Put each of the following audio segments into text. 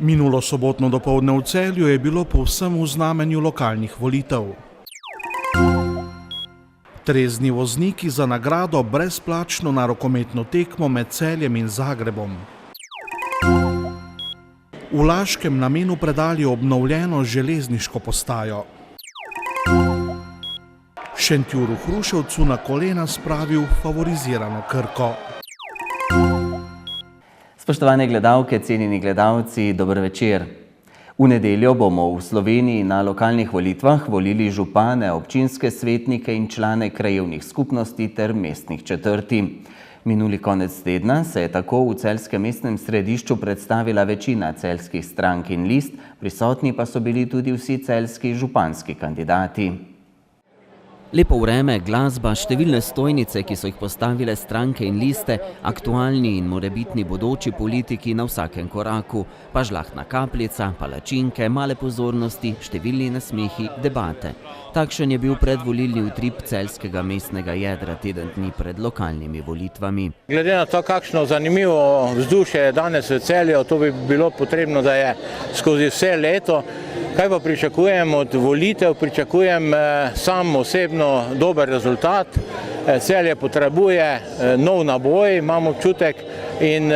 Minulo sobotno dopoldne v Celju je bilo povsem v znamenju lokalnih volitev. Trezni vozniki za nagrado brezplačno na rokometno tekmo med Celjem in Zagrebom. V Laškem namenu predali obnovljeno železniško postajo. Šentjur v Hruševcu na kolena spravil favorizirano Krko. Spoštovane gledalke, cenjeni gledalci, dober večer. V nedeljo bomo v Sloveniji na lokalnih volitvah volili župane, občinske svetnike in člane krajevnih skupnosti ter mestnih četrti. Minuli konec tedna se je tako v celjskem mestnem središču predstavila večina celjskih strank in list, prisotni pa so bili tudi vsi celjski županski kandidati. Lepo vreme, glasba, številne stojnice, ki so jih postavile stranke in liste, aktualni in morebitni bodoči politiki na vsakem koraku, pa žlahtna kapljica, palačinke, male pozornosti, številni nasmehi, debate. Takšen je bil predvolilni utrip celjskega mestnega jedra teden dni pred lokalnimi volitvami. Glede na to, kakšno zanimivo vzdušje je danes v Celju, to bi bilo potrebno, da je skozi vse leto. Kaj pa pričakujem od volitev? Pričakujem sam osebno dober rezultat. Celje potrebuje nov naboj, imam občutek, in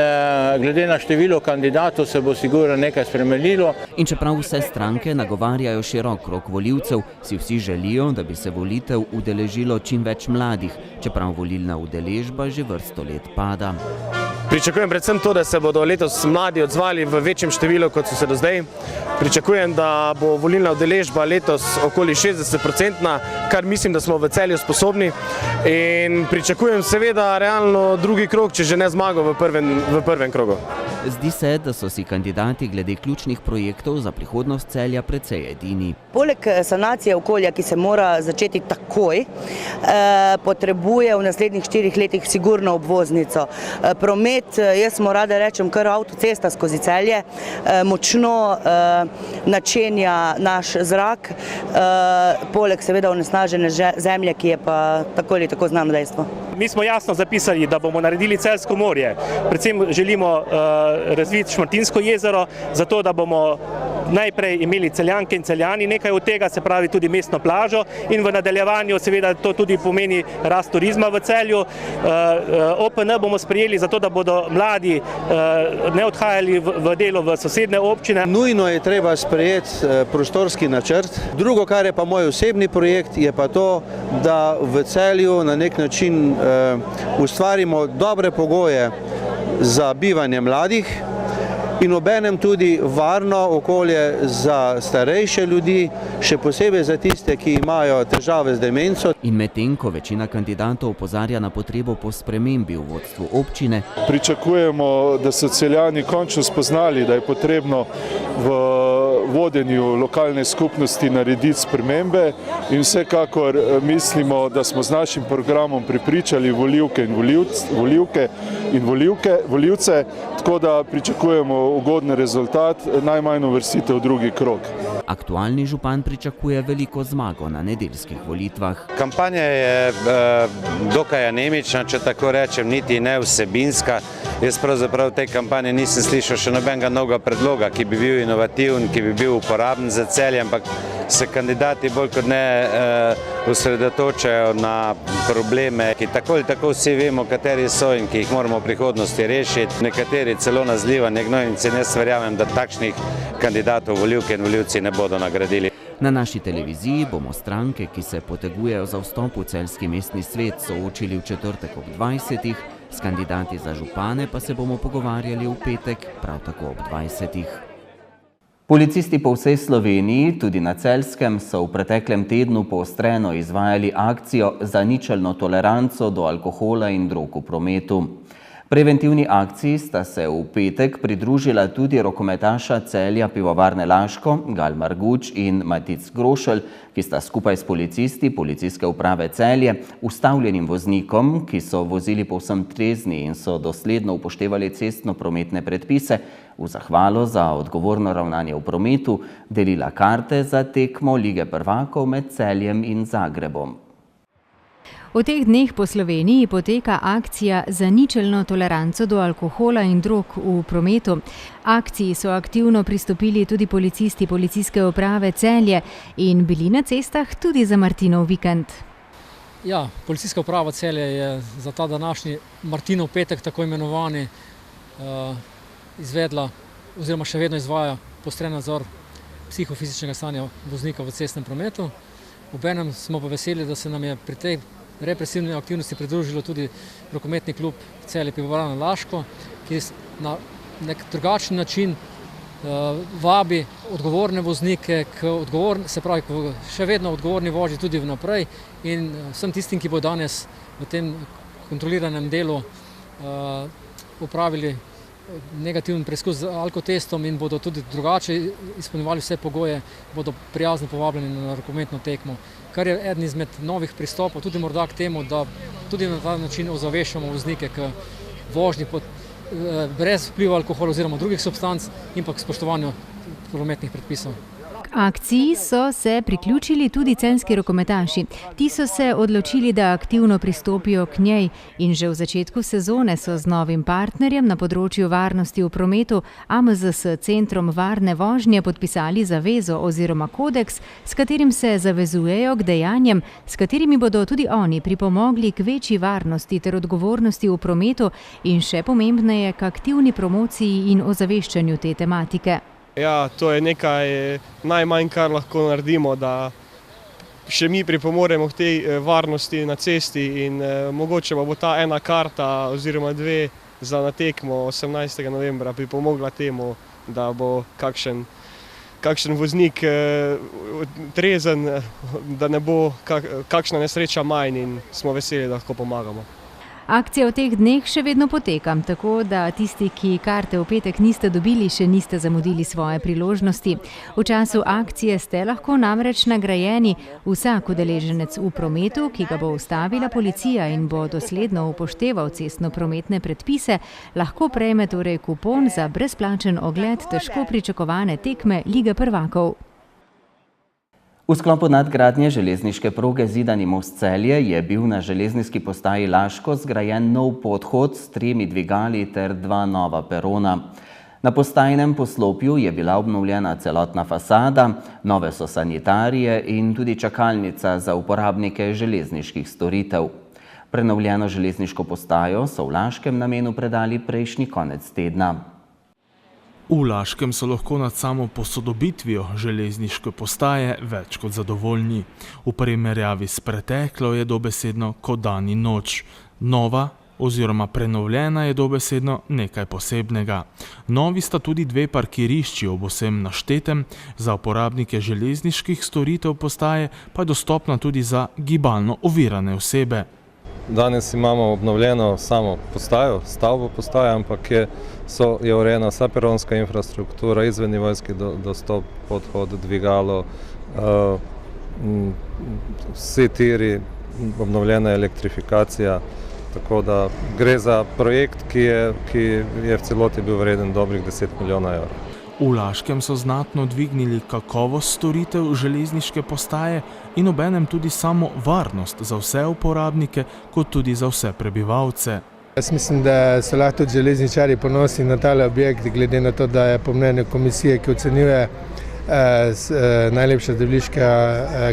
glede na število kandidatov se bo sigurno nekaj spremenilo. In čeprav vse stranke nagovarjajo širok krog volivcev, si vsi želijo, da bi se volitev udeležilo čim več mladih, čeprav volilna udeležba že vrsto let pada. Pričakujem predvsem to, da se bodo letos mladi odzvali v večjem številu, kot so se do zdaj. Pričakujem, da bo volilna udeležba letos okoli 60%, kar mislim, da smo v Celju sposobni. In pričakujem seveda realno drugi krog, če že ne zmago v prvem krogu. Zdi se, da so si kandidati glede ključnih projektov za prihodnost Celja precej edini. Poleg sanacije okolja, ki se mora začeti takoj, potrebuje v naslednjih 4 letih sigurno obvoznico. Promet, jaz mu rada rečem, kar avtocesta skozi Celje, močno načenja naš zrak, poleg seveda onesnažene zemlje, ki je pa tako ali tako znano dejstvo. Mi smo jasno zapisali, da bomo naredili Celjsko morje. Predvsem želimo razviti Šmartinsko jezero, zato da bomo najprej imeli Celjanke in Celjani nekaj od tega, se pravi tudi mestno plažo, in v nadaljevanju seveda to tudi pomeni rast turizma v Celju. OPN bomo sprejeli zato, da bodo mladi ne odhajali v delo v sosednje občine. Nujno je treba sprejeti prostorski načrt. Drugo, kar je pa moj osebni projekt, je pa to, da v Celju na nek način ustvarimo dobre pogoje za bivanje mladih in obenem tudi varno okolje za starejše ljudi, še posebej za tiste, ki imajo težave z demenco. In medtem, ko večina kandidatov opozarja na potrebo po spremembi v vodstvu občine, pričakujemo, da so Celjani končno spoznali, da je potrebno v vodenju lokalne skupnosti narediti spremembe, in vsekakor mislimo, da smo z našim programom prepričali volivke in volivce, tako da pričakujemo ugoden rezultat, najmanj uvrstitev v drugi krog. Aktualni župan pričakuje veliko zmago na nedeljskih volitvah. Kampanja je dokaj anemična, če tako rečem, niti ne vsebinska. Jaz pravzaprav v tej kampanji nisem slišal še nobenega novega predloga, ki bi bil inovativen, ki bi bil uporaben za Celje, ampak se kandidati bolj kot ne osredotočajo na probleme, ki tako ali tako vsi vemo, kateri so in ki jih moramo v prihodnosti rešiti. Nekateri celo na zlivanje gnojnice, in jaz verjamem, da takšnih kandidatov volivke in volivci ne bodo nagradili. Na naši televiziji bomo stranke, ki se potegujejo za vstop v celjski mestni svet, soočili v četrtek ob 20. S kandidati za župane pa se bomo pogovarjali v petek, prav tako ob 20. Policisti po vsej Sloveniji, tudi na Celjskem, so v preteklem tednu poostreno izvajali akcijo za ničelno toleranco do alkohola in drog v prometu. Preventivni akciji sta se v petek pridružila tudi rokometaša Celja Pivovarne Laško, Gal Marguč in Matic Grošelj, ki sta skupaj s policisti Policijske uprave Celje ustavljenim voznikom, ki so vozili povsem trezni in so dosledno upoštevali cestno-prometne predpise, v zahvalo za odgovorno ravnanje v prometu delila karte za tekmo Lige prvakov med Celjem in Zagrebom. V teh dneh po Sloveniji poteka akcija za ničelno toleranco do alkohola in drog v prometu. Akciji so aktivno pristopili tudi policisti Policijske uprave Celje in bili na cestah tudi za Martinov vikend. Ja, Policijska uprava Celje je za ta današnji Martinov petek, tako imenovani, izvedla oziroma še vedno izvaja poostren nadzor psihofizičnega stanja voznika v cestnem prometu. Obenem smo pa veseli, da se nam je pri tej represivni aktivnosti pridružilo tudi rokometni klub Celje Pivovarna Laško, ki na nek drugačen način vabi odgovorne voznike k še vedno odgovorni vožnji tudi vnaprej in vsem tistim, ki bo danes v tem kontroliranem delu opravili negativen preizkus z alkotestom in bodo tudi drugače izpolnjevali vse pogoje, bodo prijazno povabljeni na rokometno tekmo, kar je eden izmed novih pristopov, tudi morda k temu, da tudi na ta način ozaveščamo voznike k vožnji brez vpliva alkohola oziroma drugih substanc in pa k spoštovanju prometnih predpisov. K akciji so se priključili tudi celjski rokometaši. Ti so se odločili, da aktivno pristopijo k njej in že v začetku sezone so z novim partnerjem na področju varnosti v prometu AMZS Centrom varne vožnje podpisali zavezo oziroma kodeks, s katerim se zavezujejo k dejanjem, s katerimi bodo tudi oni pripomogli k večji varnosti ter odgovornosti v prometu in še pomembneje k aktivni promociji in ozaveščanju te tematike. Ja, to je nekaj najmanj, kar lahko naredimo, da še mi pripomoremo k tej varnosti na cesti in mogoče bo ta ena karta oziroma dve za na tekmo 18. novembra pripomogla temu, da bo kakšen voznik trezen, da ne bo kakšna nesreča manj in smo veseli, da lahko pomagamo. Akcija v teh dneh še vedno poteka, tako da tisti, ki karte v petek niste dobili, še niste zamudili svoje priložnosti. V času akcije ste lahko namreč nagrajeni. Vsak udeleženec v prometu, ki ga bo ustavila policija in bo dosledno upošteval cestno-prometne predpise, lahko prejme torej kupon za brezplačen ogled težko pričakovane tekme Lige prvakov. V sklopu nadgradnje železniške proge Zidani most Celje je bil na železniški postaji Laško zgrajen nov podhod s 3 dvigali ter 2 nova perona. Na postajnem poslopju je bila obnovljena celotna fasada, nove so sanitarije in tudi čakalnica za uporabnike železniških storitev. Prenovljeno železniško postajo so v Laškem namenu predali prejšnji konec tedna. V Laškem so lahko nad samo posodobitvijo železniške postaje več kot zadovoljni. V primerjavi s preteklo je dobesedno kot dan in noč. Nova oziroma prenovljena je dobesedno nekaj posebnega. Novi sta tudi 2 parkirišči ob vsem naštetem, za uporabnike železniških storitev postaje pa je dostopna tudi za gibalno ovirane osebe. Danes imamo obnovljeno samo postajo, stavbo postaje, ampak je urejena vsa peronska infrastruktura, izvennivojski dostop, podhod, dvigalo, vsi tiri, obnovljena elektrifikacija. Tako da gre za projekt, ki je v celoti bil vreden dobrih 10 milijonov evrov. V Laškem so znatno dvignili kakovost storitev železniške postaje in obenem tudi samo varnost za vse uporabnike, kot tudi za vse prebivalce. Jaz mislim, da so lahko tudi železničarji ponosni na tale objekt, glede na to, da je po mnenju komisije, ki ocenjuje najlepša zdraviliška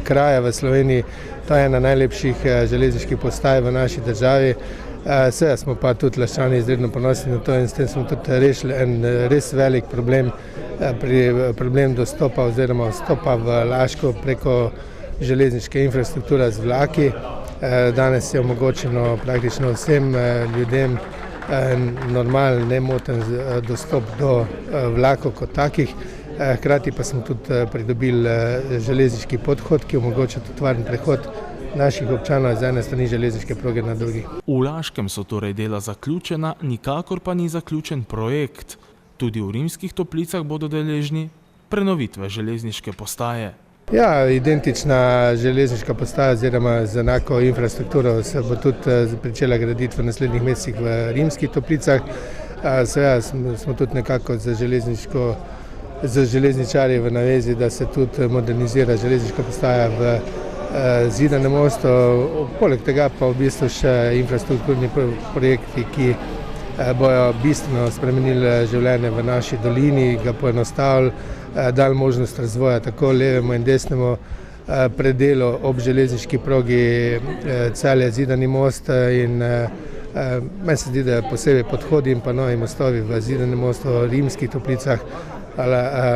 kraja v Sloveniji, to je ena najlepših železniških postaj v naši državi. Seveda smo pa tudi Laščani izredno ponosni na to in s tem smo tudi rešili en res velik problem dostopa oziroma vstopa v Laško preko železniške infrastrukture z vlaki. Danes je omogočeno praktično vsem ljudem normalen, nemoten dostop do vlakov kot takih. Hkrati pa smo tudi pridobili železniški podhod, ki omogoča tudi varen prehod naših občanov z ene strani železniške proge na drugi. V Laškem so torej dela zaključena, nikakor pa ni zaključen projekt. Tudi v Rimskih Toplicah bodo deležni prenovitve železniške postaje. Ja, identična železniška postaja oziroma z enako infrastrukturo se bo tudi pričela graditi v naslednjih mesecih v Rimskih Toplicah. Seveda smo tudi nekako z železničarji v navezi, da se tudi modernizira železniška postaja v Zidane mostu, poleg tega pa v bistvu še infrastrukturni projekti, ki bojo bistveno spremenili življenje v naši dolini, ga poenostavili, dali možnost razvoja tako levemu in desnemu predelu ob železniški progi Celje Zidani most in meni se zdi, da posebej podhodi in pa novi mostovi v Zidanem mostu, Rimskih Toplicah,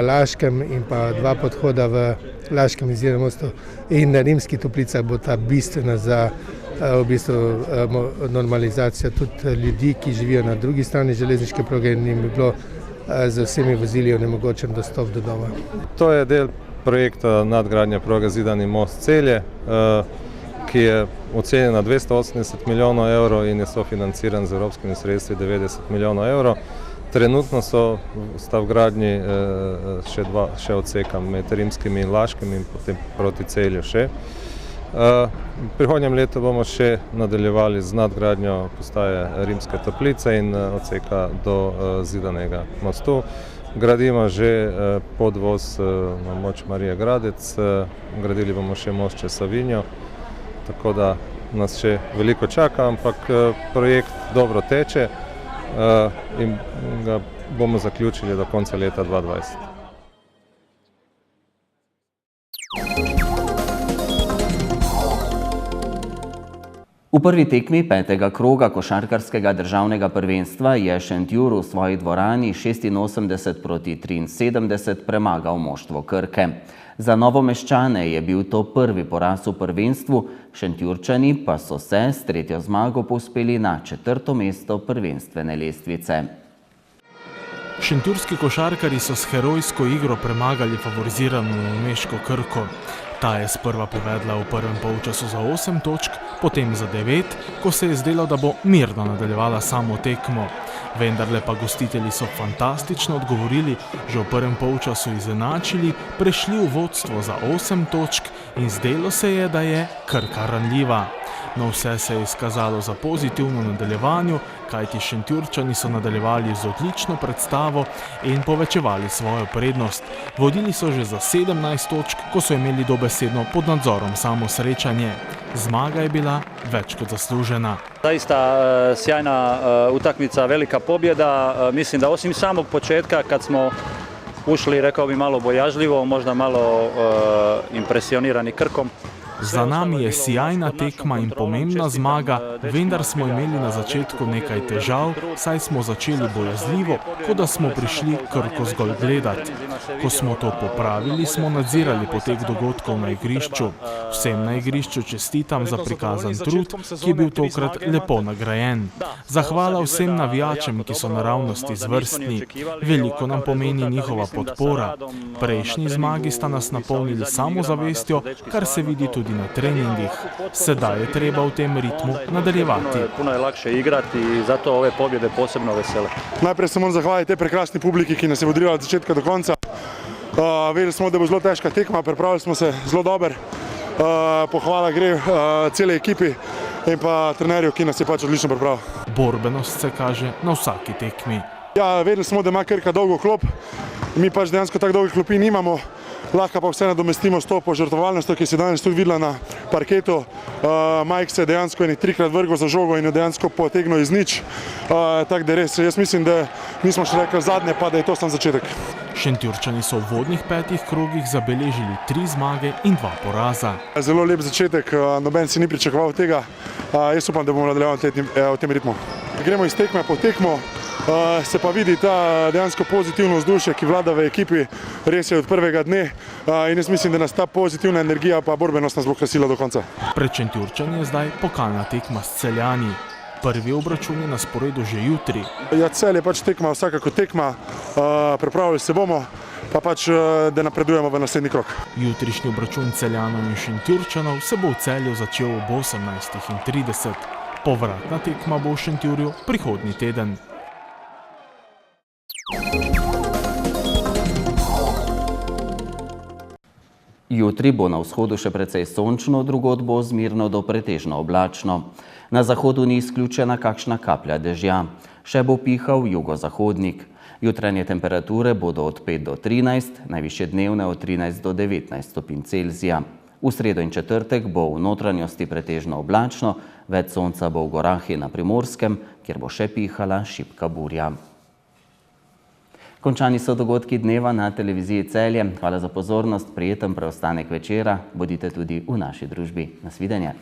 Laškem in pa 2 podhoda v Laškem in Zidanem mostu in na Rimskih Toplicah bo ta bistvena za v bistvu normalizacijo tudi ljudi, ki živijo na drugi strani železniške proge in jim bi bilo z vsemi vozili onemogočen dostop do doma. To je del projekta nadgradnje proge Zidani most Celje, ki je ocenjen na 280 milijonov evrov in je sofinanciran z evropskimi sredstvi 90 milijonov evrov. Trenutno sta v gradnji še odseka med Rimskim in Laškim in potem proti Celju še. V prihodnjem letu bomo še nadaljevali z nadgradnjo postaje Rimske Toplice in odseka do Zidanega mostu. Gradimo že podvoz na moč Marije Gradec, gradili bomo še most čez Savinjo, tako da nas še veliko čaka, ampak projekt dobro teče in ga bomo zaključili do konca leta 2020. V prvi tekmi 5. kroga košarkarskega državnega prvenstva je Šentjur v svoji dvorani 86-73 premagal moštvo Krke. Za Novomeščane je bil to prvi poraz v prvenstvu, Šentjurčani pa so se s 3. zmago povzpeli na 4. mesto prvenstvene lestvice. Šentjurski košarkarji so s herojsko igro premagali favorizirano novomeško Krko. Ta je sprva povedla v prvem polčasu za 8 točk, potem za 9, ko se je zdelo, da bo mirno nadaljevala samo tekmo. Vendarle pa gostitelji so fantastično odgovorili, že v prvem polčasu izenačili, prešli v vodstvo za 8 točk in zdelo se je, da je Krka ranljiva. No, vse se je izkazalo za pozitivno nadaljevanje, kajti Šentjurčani so nadaljevali z odlično predstavo in povečevali svojo prednost. Vodili so že za 17 točk, ko so imeli dobesedno pod nadzorom samo srečanje. Zmaga je bila več kot zaslužena. Zaista sjajna utakmica, velika pobjeda. Mislim da osim samog početka kad smo ušli, rekao bi, malo bojažljivo, možda malo impresionirani Krkom. Za nami je sjajna tekma in pomembna zmaga, vendar smo imeli na začetku nekaj težav, saj smo začeli bojazljivo, kot da smo prišli Krko zgolj gledati. Ko smo to popravili, smo nadzirali potek dogodkov na igrišču. Vsem na igrišču čestitam za prikazan trud, ki je bil tokrat lepo nagrajen. Zahvala vsem navijačem, ki so naravnost izvrstni. Veliko nam pomeni njihova podpora. Prejšnji zmagi sta nas napolnili samozavestjo, kar se vidi tudi na treningih. Sedaj je treba v tem ritmu nadaljevati. Puno je lakše igrati i zato ove pobjede posebno vesele. Najprej se moram zahvaliti tej prekrasni publiki, ki nas je vodila od začetka do konca. Vedeli smo, da bo zelo težka tekma, pripravili smo se zelo dobro. Pohvala gre cele ekipi in pa trenerju, ki nas je pač odlično pripravil. Borbenost se kaže na vsaki tekmi. Ja, vedeli smo, da ima Krka dolgo klop, mi pač dejansko tako dolgih klopi nimamo. Lahko pa vse nadomestimo s to požrtvovalnostjo, ki se danes tudi videla na parketu. Mike se je dejansko 3-krat vrgel za žogo in jo dejansko potegnil iz nič. Tako da res, jaz mislim, da nismo še rekli zadnje, pa da je to sam začetek. Šentjurčani so v vodnih 5 krogih zabeležili 3 zmage in 2 poraza. Zelo lep začetek, noben si ni pričakoval tega. Jaz upam, da bomo nadaljevali v tem ritmu. Gremo iz tekme po tekmo. Se pa vidi ta dejansko pozitivno vzdušje, ki vlada v ekipi, res je od prvega dne in jaz mislim, da nas ta pozitivna energija pa borbenost nas bo krasila do konca. Pred Šentjurčani je zdaj pokalna tekma s Celjani. Prvi obračun je na sporedu že jutri. Ja, Celje je pač tekma, vsakako tekma, pripravili se bomo, pa pač da napredujemo v naslednji krog. Jutrišnji obračun Celjanov in Šentjurčanov se bo v Celju začel ob 18:30. Povratna tekma bo v Šentjurju prihodnji teden. Jutri bo na vzhodu še precej sončno, drugod bo zmirno do pretežno oblačno. Na zahodu ni izključena kakšna kaplja dežja. Še bo pihal jugozahodnik. Jutranje temperature bodo od 5 do 13, najvišje dnevne od 13 do 19 stopinj Celzija. V sredo in četrtek bo v notranjosti pretežno oblačno, več sonca bo v gorah in na Primorskem, kjer bo še pihala šibka burja. Končani so dogodki dneva na televiziji Celje. Hvala za pozornost, prijeten preostanek večera, bodite tudi v naši družbi. Nasvidenje.